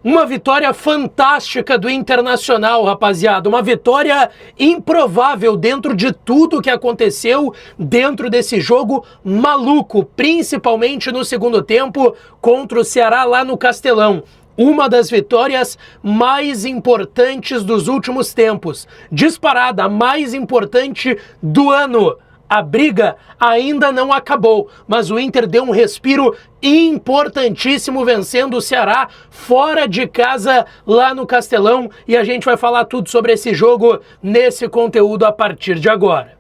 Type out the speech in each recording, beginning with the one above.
Uma vitória fantástica do Internacional, rapaziada. Uma vitória improvável dentro de tudo que aconteceu dentro desse jogo maluco, principalmente no segundo tempo contra o Ceará lá no Castelão. Uma das vitórias mais importantes dos últimos tempos. Disparada, a mais importante do ano. A briga ainda não acabou, mas o Inter deu um respiro importantíssimo vencendo o Ceará fora de casa lá no Castelão, e a gente vai falar tudo sobre esse jogo nesse conteúdo a partir de agora.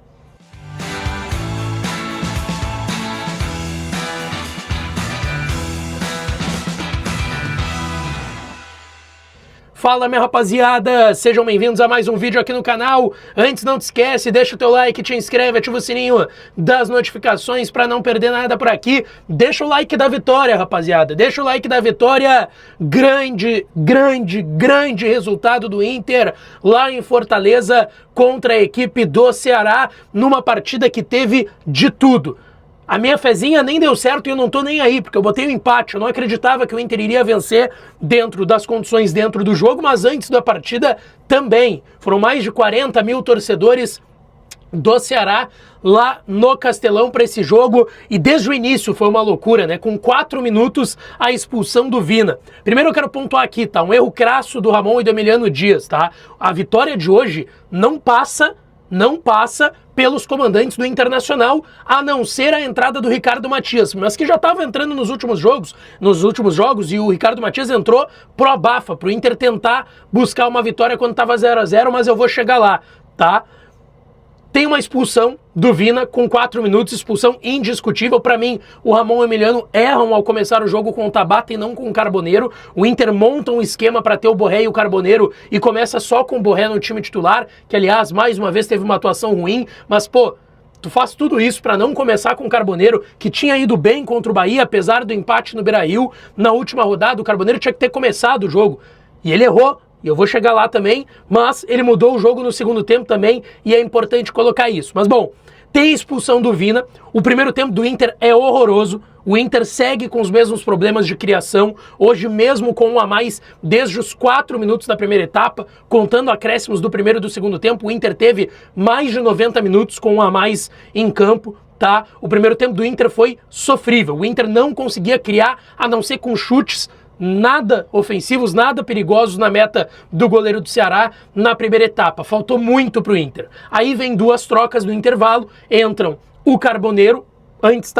Fala, minha rapaziada, sejam bem-vindos a mais um vídeo aqui no canal. Antes, não te esquece, deixa o teu like, te inscreve, ativa o sininho das notificações para não perder nada por aqui. Deixa o like da vitória, rapaziada, deixa o like da vitória. Grande resultado do Inter lá em Fortaleza contra a equipe do Ceará, numa partida que teve de tudo. A minha fezinha nem deu certo e eu não tô nem aí, porque eu botei um empate. Eu não acreditava que o Inter iria vencer dentro das condições dentro do jogo, mas antes da partida também. Foram mais de 40 mil torcedores do Ceará lá no Castelão para esse jogo, e desde o início foi uma loucura, né? Com 4 minutos a expulsão do Vina. Primeiro eu quero pontuar aqui, tá? Um erro crasso do Ramon e do Emiliano Dias, tá? A vitória de hoje não passa pelos comandantes do Internacional, a não ser a entrada do Ricardo Matias, mas que já estava entrando nos últimos jogos, e o Ricardo Matias entrou pro abafa, pro Inter tentar buscar uma vitória quando estava 0-0, mas eu vou chegar lá, tá? Tem uma expulsão do Vina com 4 minutos, expulsão indiscutível. Para mim, o Ramon e o Emiliano erram ao começar o jogo com o Tabata e não com o Carboneiro. O Inter monta um esquema para ter o Borré e o Carboneiro e começa só com o Borré no time titular, que aliás, mais uma vez teve uma atuação ruim, mas pô, tu faz tudo isso para não começar com o Carboneiro, que tinha ido bem contra o Bahia, apesar do empate no Beira-Rio. Na última rodada, o Carboneiro tinha que ter começado o jogo, e ele errou. E eu vou chegar lá também, mas ele mudou o jogo no segundo tempo também, e é importante colocar isso. Mas bom, tem expulsão do Vina, o primeiro tempo do Inter é horroroso, o Inter segue com os mesmos problemas de criação, hoje mesmo com um a mais desde os 4 minutos da primeira etapa, contando acréscimos do primeiro e do segundo tempo, o Inter teve mais de 90 minutos com um a mais em campo. Tá? O primeiro tempo do Inter foi sofrível, o Inter não conseguia criar, a não ser com chutes nada ofensivos, nada perigosos na meta do goleiro do Ceará na primeira etapa. Faltou muito pro Inter. Aí vem 2 trocas no intervalo, entram o Carboneiro, antes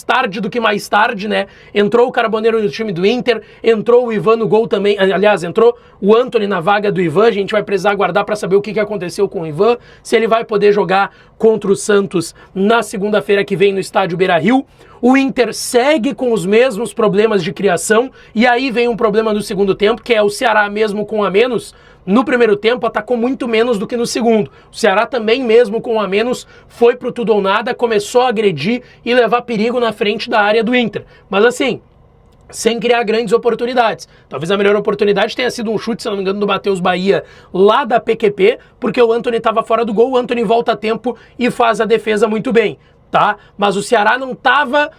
tarde do que mais tarde, né? Entrou o Carboneiro no time do Inter, entrou o Ivan no gol também, aliás, entrou o Antony na vaga do Ivan. A gente vai precisar aguardar para saber o que aconteceu com o Ivan, se ele vai poder jogar contra o Santos na segunda-feira que vem no estádio Beira-Rio. O Inter segue com os mesmos problemas de criação, e aí vem um problema no segundo tempo, que é o Ceará mesmo com a menos. No primeiro tempo atacou muito menos do que no segundo. O Ceará também, mesmo com a menos, foi pro tudo ou nada, começou a agredir e levar perigo na frente da área do Inter. Mas assim, sem criar grandes oportunidades. Talvez a melhor oportunidade tenha sido um chute, se não me engano, do Matheus Bahia, lá da PQP, porque o Antony estava fora do gol, o Antony volta a tempo e faz a defesa muito bem, tá? Mas o Ceará não estava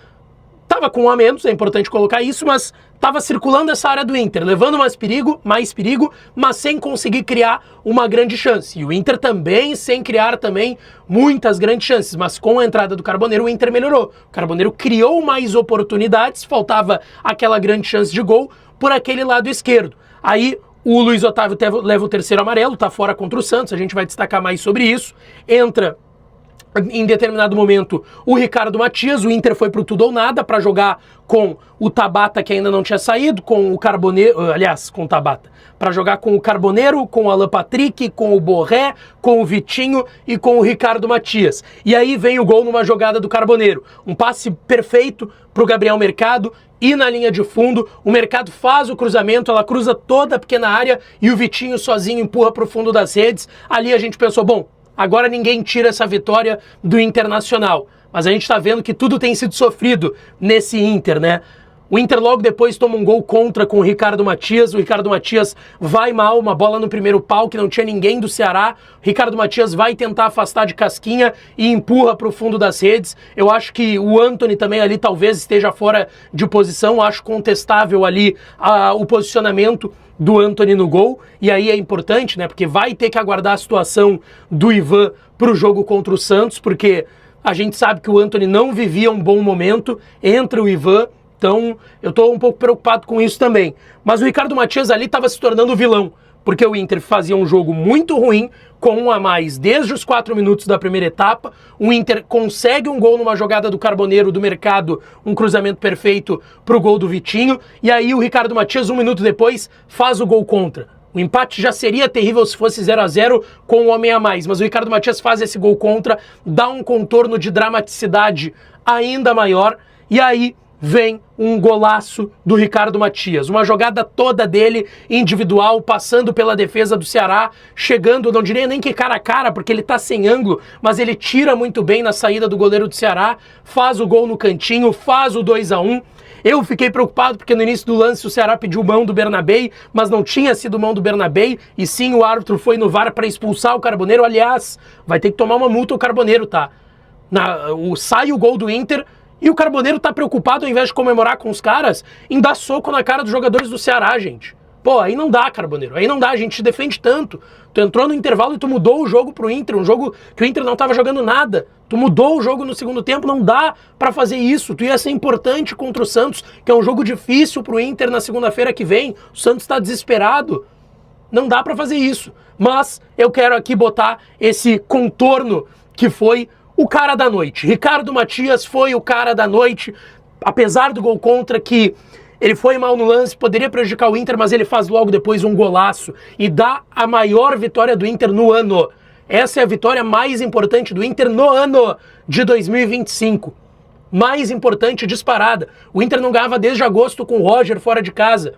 com um a menos, é importante colocar isso, mas estava circulando essa área do Inter, levando mais perigo, mas sem conseguir criar uma grande chance. E o Inter também sem criar também muitas grandes chances, mas com a entrada do Carboneiro o Inter melhorou. O Carboneiro criou mais oportunidades, faltava aquela grande chance de gol por aquele lado esquerdo. Aí o Luiz Otávio leva o terceiro amarelo, tá fora contra o Santos, a gente vai destacar mais sobre isso. Entra em determinado momento o Ricardo Matias, o Inter foi pro tudo ou nada para jogar com o Tabata, que ainda não tinha saído, com o Carboneiro, aliás, com o Tabata, para jogar com o Carboneiro, com o Alan Patrick, com o Borré, com o Vitinho e com o Ricardo Matias. E aí vem o gol numa jogada do Carboneiro, um passe perfeito pro Gabriel Mercado, e na linha de fundo, o Mercado faz o cruzamento, ela cruza toda a pequena área e o Vitinho sozinho empurra pro fundo das redes. Ali a gente pensou, bom, agora ninguém tira essa vitória do Internacional. Mas a gente tá vendo que tudo tem sido sofrido nesse Inter, né? O Inter logo depois toma um gol contra com o Ricardo Matias. O Ricardo Matias vai mal, uma bola no primeiro pau que não tinha ninguém do Ceará. O Ricardo Matias vai tentar afastar de casquinha e empurra para o fundo das redes. Eu acho que o Antony também ali talvez esteja fora de posição. Acho contestável ali o posicionamento do Antony no gol. E aí é importante, né? Porque vai ter que aguardar a situação do Ivan para o jogo contra o Santos, porque a gente sabe que o Antony não vivia um bom momento. Entra o Ivan. Então, eu estou um pouco preocupado com isso também. Mas o Ricardo Matias ali estava se tornando vilão, porque o Inter fazia um jogo muito ruim, com 1 a mais desde os 4 minutos da primeira etapa. O Inter consegue um gol numa jogada do Carboneiro do Mercado, um cruzamento perfeito para o gol do Vitinho. E aí o Ricardo Matias, 1 minuto depois, faz o gol contra. O empate já seria terrível se fosse 0 a 0 com um homem a mais, mas o Ricardo Matias faz esse gol contra, dá um contorno de dramaticidade ainda maior, e aí vem um golaço do Ricardo Matias. Uma jogada toda dele, individual, passando pela defesa do Ceará, chegando, não diria nem que cara a cara, porque ele tá sem ângulo, mas ele tira muito bem na saída do goleiro do Ceará, faz o gol no cantinho, faz o 2 a 1. Eu fiquei preocupado porque no início do lance o Ceará pediu mão do Bernabei, mas não tinha sido mão do Bernabei, e sim o árbitro foi no VAR para expulsar o Carboneiro. Aliás, vai ter que tomar uma multa o Carboneiro, tá? Sai o gol do Inter, e o Carboneiro tá preocupado, ao invés de comemorar com os caras, em dar soco na cara dos jogadores do Ceará, gente. Pô, aí não dá, Carboneiro. Aí não dá, a gente te defende tanto. Tu entrou no intervalo e tu mudou o jogo pro Inter, um jogo que o Inter não tava jogando nada. Tu mudou o jogo no segundo tempo, não dá pra fazer isso. Tu ia ser importante contra o Santos, que é um jogo difícil pro Inter na segunda-feira que vem. O Santos tá desesperado. Não dá pra fazer isso. Mas eu quero aqui botar esse contorno que foi o cara da noite. Ricardo Matias foi o cara da noite, apesar do gol contra, que ele foi mal no lance, poderia prejudicar o Inter, mas ele faz logo depois um golaço e dá a maior vitória do Inter no ano. Essa é a vitória mais importante do Inter no ano de 2025. Mais importante, disparada. O Inter não ganhava desde agosto com o Roger fora de casa.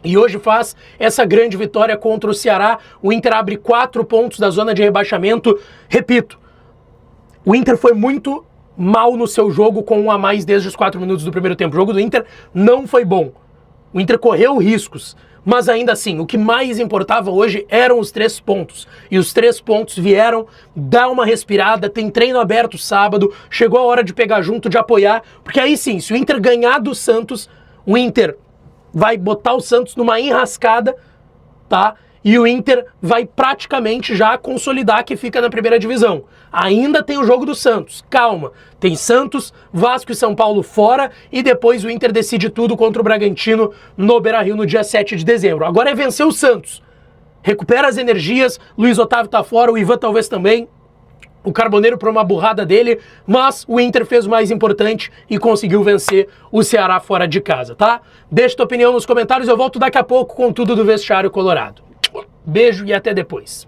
E hoje faz essa grande vitória contra o Ceará. O Inter abre 4 pontos da zona de rebaixamento. Repito, o Inter foi muito mal no seu jogo com 1 a mais desde os 4 minutos do primeiro tempo. O jogo do Inter não foi bom. O Inter correu riscos, mas ainda assim, o que mais importava hoje eram os 3 pontos. E os 3 pontos vieram dar uma respirada, tem treino aberto sábado, chegou a hora de pegar junto, de apoiar, porque aí sim, se o Inter ganhar do Santos, o Inter vai botar o Santos numa enrascada, tá? E o Inter vai praticamente já consolidar que fica na primeira divisão. Ainda tem o jogo do Santos, calma. Tem Santos, Vasco e São Paulo fora, e depois o Inter decide tudo contra o Bragantino no Beira-Rio no dia 7 de dezembro. Agora é vencer o Santos. Recupera as energias, Luiz Otávio tá fora, o Ivan talvez também. O Carboneiro por uma burrada dele, mas o Inter fez o mais importante e conseguiu vencer o Ceará fora de casa, tá? Deixa tua opinião nos comentários, eu volto daqui a pouco com tudo do vestiário colorado. Beijo e até depois.